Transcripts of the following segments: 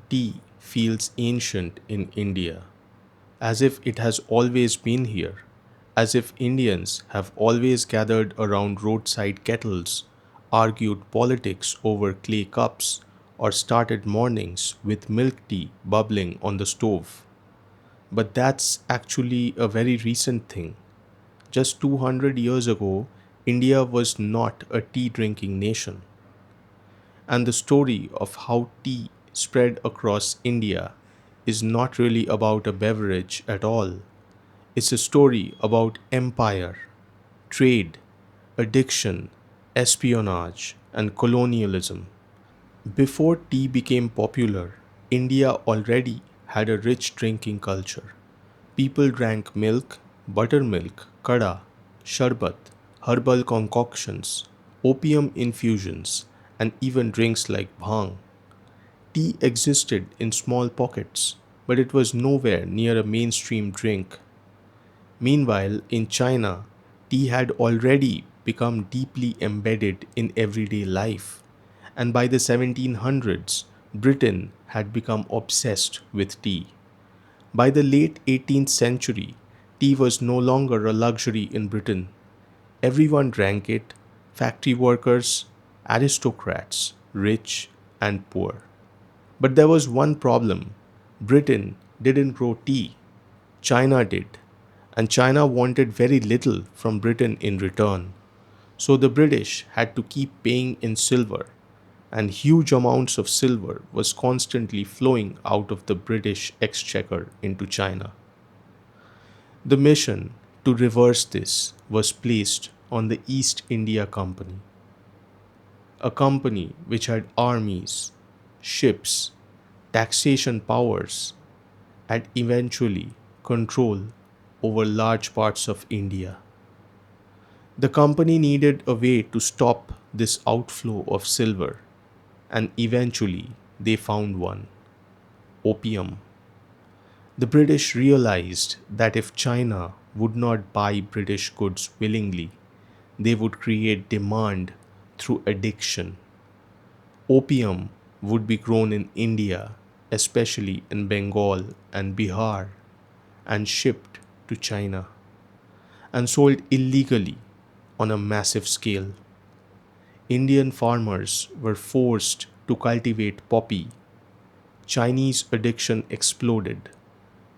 tea feels ancient in India, as if it has always been here, as if Indians have always gathered around roadside kettles, argued politics over clay cups, or started mornings with milk tea bubbling on the stove. But that's actually a very recent thing. Just 200 years ago, India was not a tea drinking nation. And the story of how tea spread across India is not really about a beverage at all. It's a story about empire, trade, addiction, espionage, and colonialism. Before tea became popular, India already had a rich drinking culture. People drank milk, buttermilk, kada, sharbat, herbal concoctions, opium infusions, and even drinks like bhang. Tea existed in small pockets, but it was nowhere near a mainstream drink. Meanwhile, in China, tea had already become deeply embedded in everyday life, and by the 1700s, Britain had become obsessed with tea. By the late 18th century, tea was no longer a luxury in Britain. Everyone drank it: factory workers, aristocrats, rich and poor. But there was one problem: Britain didn't grow tea, China did. And China wanted very little from Britain in return. So the British had to keep paying in silver, and huge amounts of silver was constantly flowing out of the British exchequer into China. The mission to reverse this was placed on the East India Company, a company which had armies, ships, taxation powers, and eventually control over large parts of India. The company needed a way to stop this outflow of silver, and eventually they found one: opium. The British realized that if China would not buy British goods willingly, they would create demand through addiction. Opium would be grown in India, especially in Bengal and Bihar, and shipped to China and sold illegally on a massive scale. Indian farmers were forced to cultivate poppy. Chinese addiction exploded.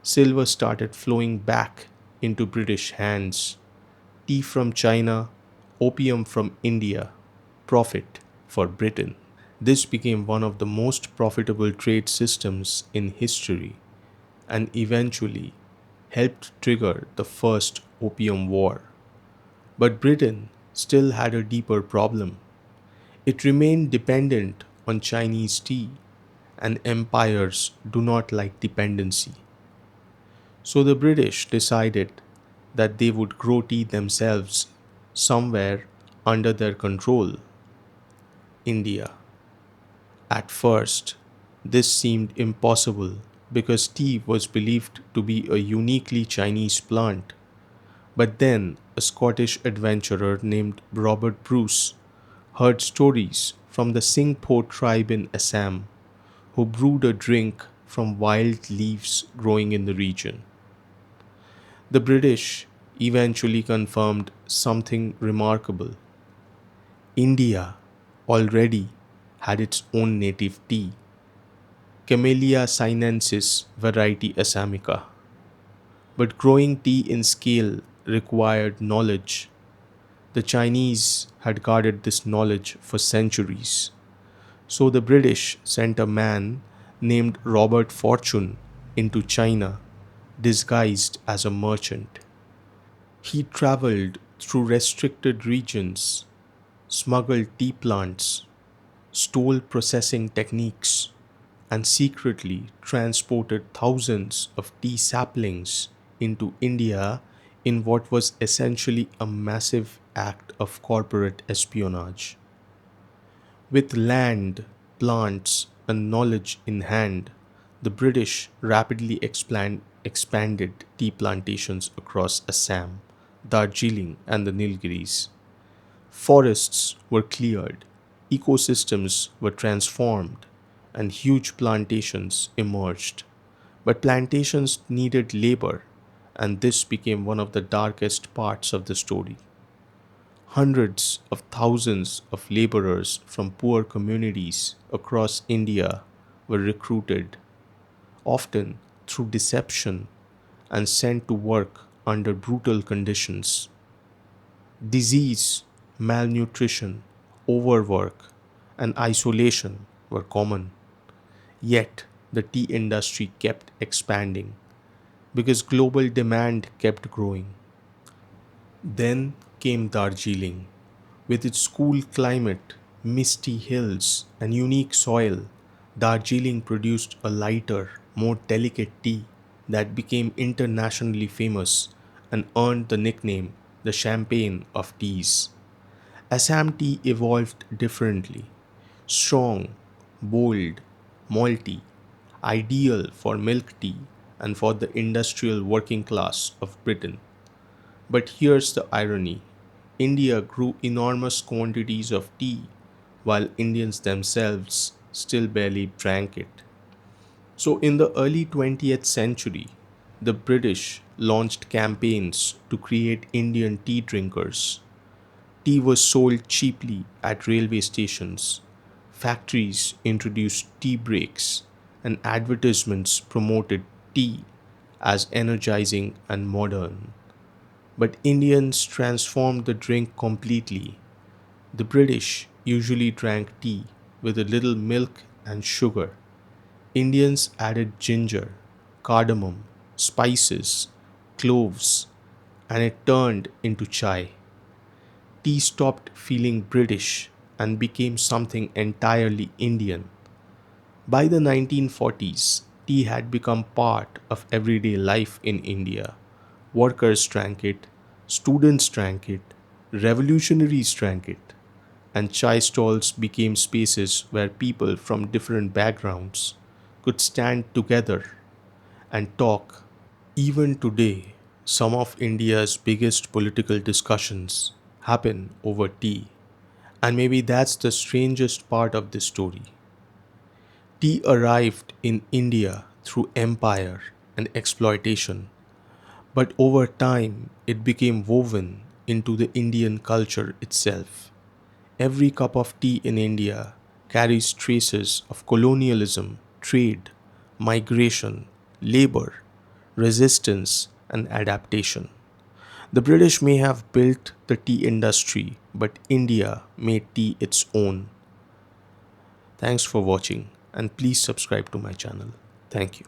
Silver started flowing back into British hands. Tea from China, opium from India, profit for Britain. This became one of the most profitable trade systems in history and eventually helped trigger the First Opium War. But Britain still had a deeper problem. It remained dependent on Chinese tea, and empires do not like dependency. So the British decided that they would grow tea themselves somewhere under their control: India. At first, this seemed impossible because tea was believed to be a uniquely Chinese plant. But then a Scottish adventurer named Robert Bruce heard stories from the Singpho tribe in Assam, who brewed a drink from wild leaves growing in the region. The British eventually confirmed something remarkable. India already had its own native tea, Camellia sinensis variety Assamica. But growing tea in scale required knowledge. The Chinese had guarded this knowledge for centuries. So the British sent a man named Robert Fortune into China, disguised as a merchant. He traveled through restricted regions, smuggled tea plants, stole processing techniques, and secretly transported thousands of tea saplings into India in what was essentially a massive act of corporate espionage. With land, plants, and knowledge in hand, the British rapidly expanded tea plantations across Assam, Darjeeling, and the Nilgiris. Forests were cleared, ecosystems were transformed, and huge plantations emerged. But plantations needed labor, and this became one of the darkest parts of the story. Hundreds of thousands of laborers from poor communities across India were recruited, often through deception, and sent to work under brutal conditions. Disease, malnutrition, overwork, and isolation were common. Yet, the tea industry kept expanding because global demand kept growing. Then came Darjeeling. With its cool climate, misty hills, and unique soil, Darjeeling produced a lighter, more delicate tea that became internationally famous and earned the nickname the champagne of teas. Assam tea evolved differently: strong, bold, malty, ideal for milk tea and for the industrial working class of Britain. But here's the irony: India grew enormous quantities of tea while Indians themselves still barely drank it. So, in the early 20th century, the British launched campaigns to create Indian tea drinkers. Tea was sold cheaply at railway stations. Factories introduced tea breaks, and advertisements promoted tea as energizing and modern. But Indians transformed the drink completely. The British usually drank tea with a little milk and sugar. Indians added ginger, cardamom, spices, cloves, and it turned into chai. Tea stopped feeling British and became something entirely Indian. By the 1940s, tea had become part of everyday life in India. Workers drank it, students drank it, revolutionaries drank it, and chai stalls became spaces where people from different backgrounds could stand together and talk. Even today, some of India's biggest political discussions happen over tea, and maybe that's the strangest part of this story. Tea arrived in India through empire and exploitation, but over time it became woven into the Indian culture itself. Every cup of tea in India carries traces of colonialism, trade, migration, labor, resistance, and adaptation. The British may have built the tea industry, but India made tea its own. Thanks for watching, and please subscribe to my channel. Thank you.